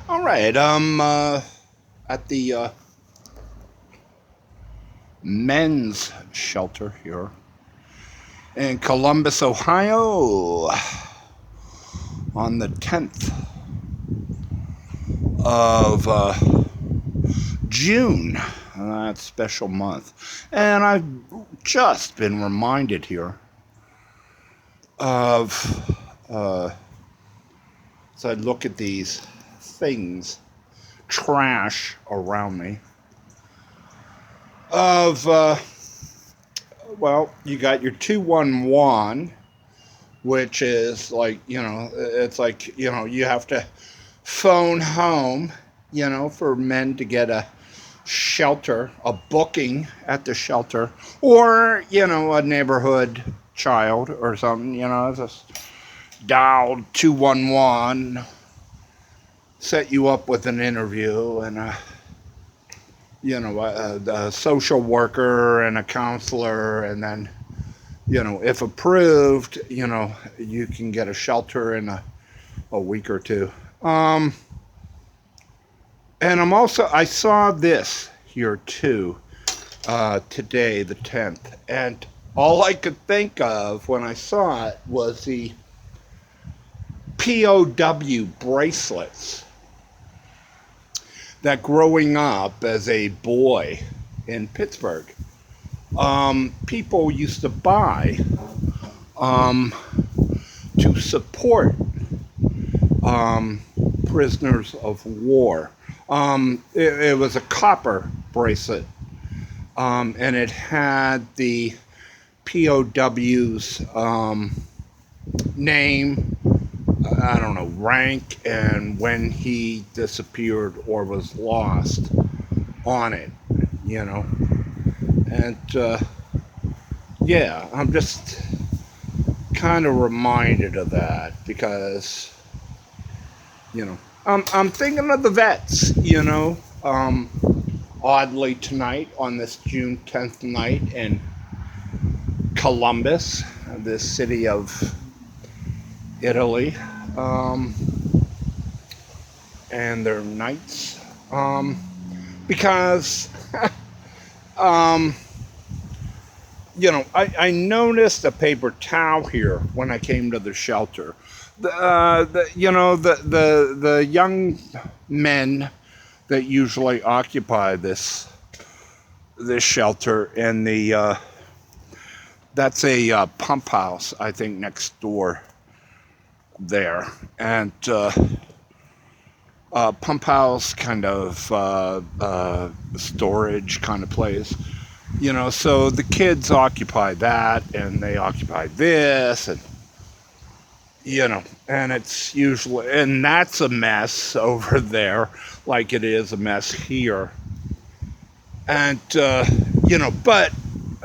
All right, at the men's shelter here in Columbus, Ohio, on the 10th of June, that special month. And I've just been reminded here of, as I look at these things, trash around me, of, well, you got your 211, which is like, it's like, you have to phone home, for men to get a shelter, a booking at the shelter, or, a neighborhood child or something, just dial 211, set you up with an interview and a social worker and a counselor, and then, if approved, you can get a shelter in a week or two. And I saw this here too, today, the 10th, and all I could think of when I saw it was the POW bracelets that growing up as a boy in Pittsburgh, people used to buy to support prisoners of war. It was a copper bracelet, and it had the POW's name, I don't know, rank, and when he disappeared or was lost on it, And, yeah, I'm just kind of reminded of that because, I'm thinking of the vets, oddly tonight on this June 10th night in Columbus, this city of Italy, and their knights, because, I noticed a paper towel here when I came to the shelter. The young men that usually occupy this shelter, and that's a pump house, I think, next door there, and pump house kind of storage kind of place, so the kids occupy that, and they occupy this, and and it's usually, and that's a mess over there, like it is a mess here, and but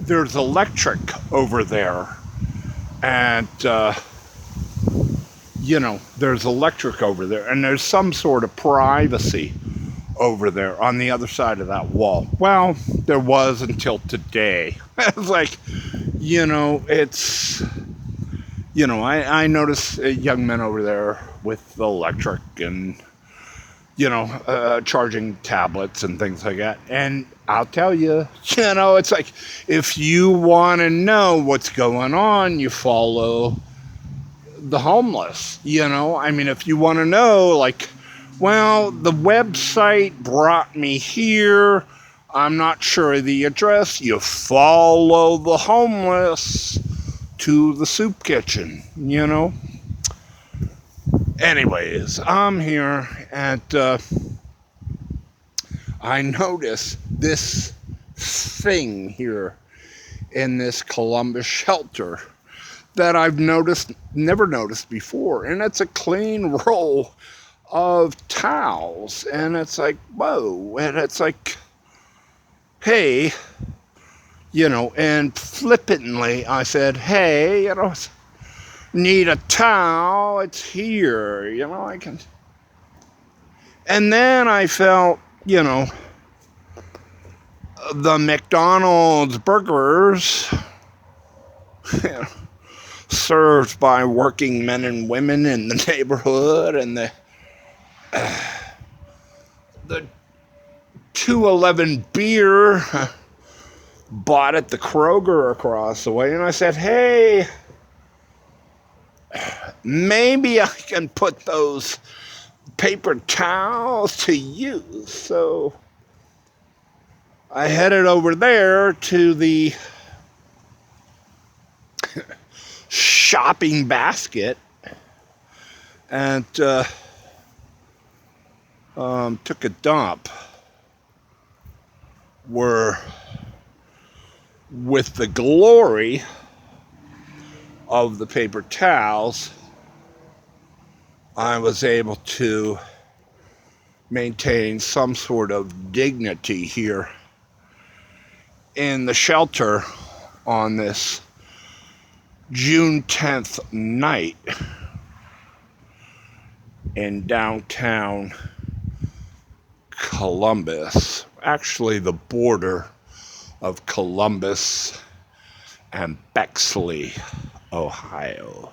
there's electric over there, and there's electric over there, and there's some sort of privacy over there on the other side of that wall. Well, there was until today. It's like, it's, I noticed young men over there with the electric and, charging tablets and things like that. And I'll tell you, it's like, if you want to know what's going on, you follow the homeless, if you want to know, like, well, the website brought me here, I'm not sure of the address, you follow the homeless to the soup kitchen, Anyways, I'm here, and I noticed this thing here in this Columbus shelter that I've never noticed before, and it's a clean roll of towels, and it's like, whoa, and it's like, hey, and flippantly I said, hey, need a towel, it's here, I can, and then I felt, the McDonald's burgers, served by working men and women in the neighborhood, and the 211 beer bought at the Kroger across the way, and I said, hey, maybe I can put those paper towels to use. So I headed over there to the shopping basket and took a dump where, with the glory of the paper towels, I was able to maintain some sort of dignity here in the shelter on this June 10th night in downtown Columbus, actually the border of Columbus and Bexley, Ohio.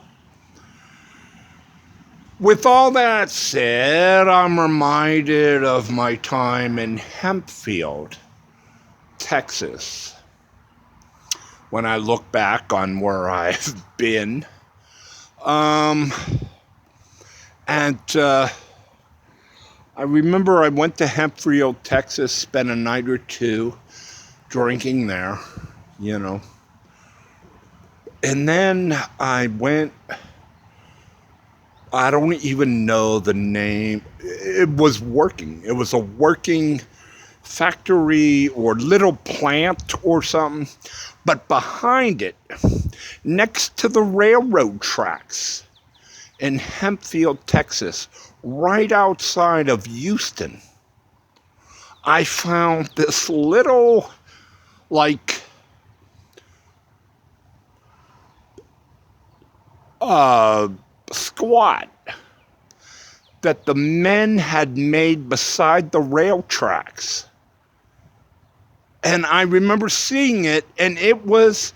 With all that said, I'm reminded of my time in Hempfield, Texas. When I look back on where I've been, I remember I went to Hempfield, Texas, spent a night or two drinking there, you know. And then I went, I don't even know the name. It was working. It was a working factory or little plant or something. But behind it, next to the railroad tracks in Hempfield, Texas, right outside of Houston, I found this little, like, squat that the men had made beside the rail tracks. And I remember seeing it, and it was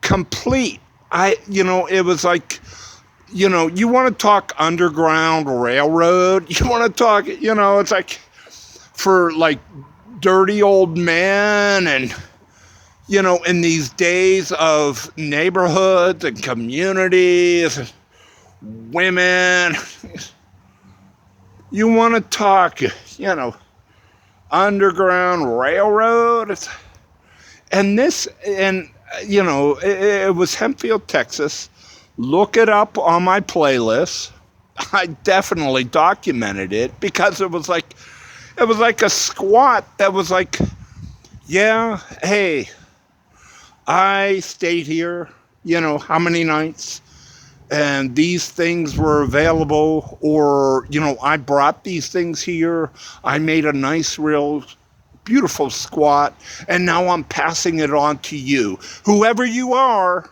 complete. It was like, you want to talk Underground Railroad, you want to talk, it's like for like dirty old men and, in these days of neighborhoods and communities, women, you want to talk, Underground Railroad. It was Hempfield, Texas. Look it up on my playlist. I definitely documented it because it was like a squat that was like, yeah, hey, I stayed here, how many nights, and these things were available, or, I brought these things here. I made a nice, real beautiful squat, and now I'm passing it on to you, whoever you are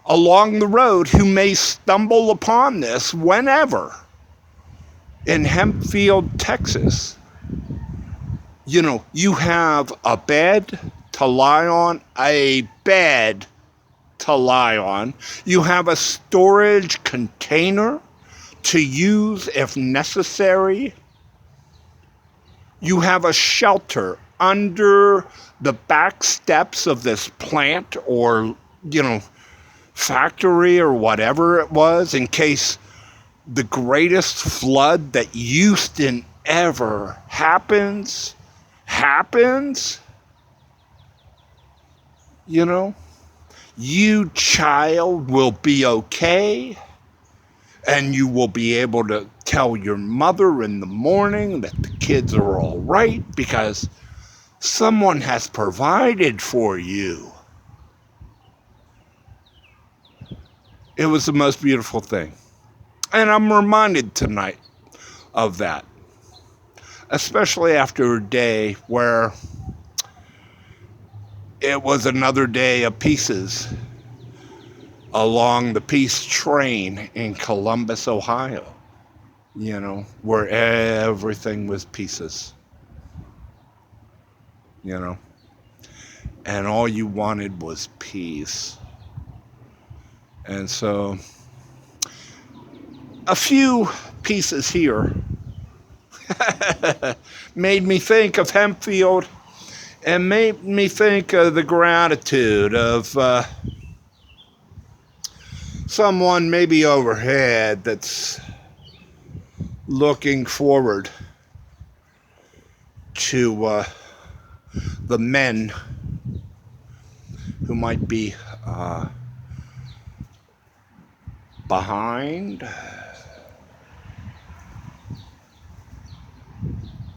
along the road who may stumble upon this whenever in Hempfield, Texas. You have a bed to lie on, you have a storage container to use if necessary. You have a shelter under the back steps of this plant or, factory or whatever it was, in case the greatest flood that Houston ever happens. You, child, will be okay, and you will be able to tell your mother in the morning that the kids are all right because someone has provided for you. It was the most beautiful thing. And I'm reminded tonight of that, especially after a day where it was another day of pieces along the peace train in Columbus, Ohio, where everything was pieces, and all you wanted was peace. And so a few pieces here made me think of Hempfield and made me think of the gratitude of someone maybe overhead that's looking forward to the men who might be behind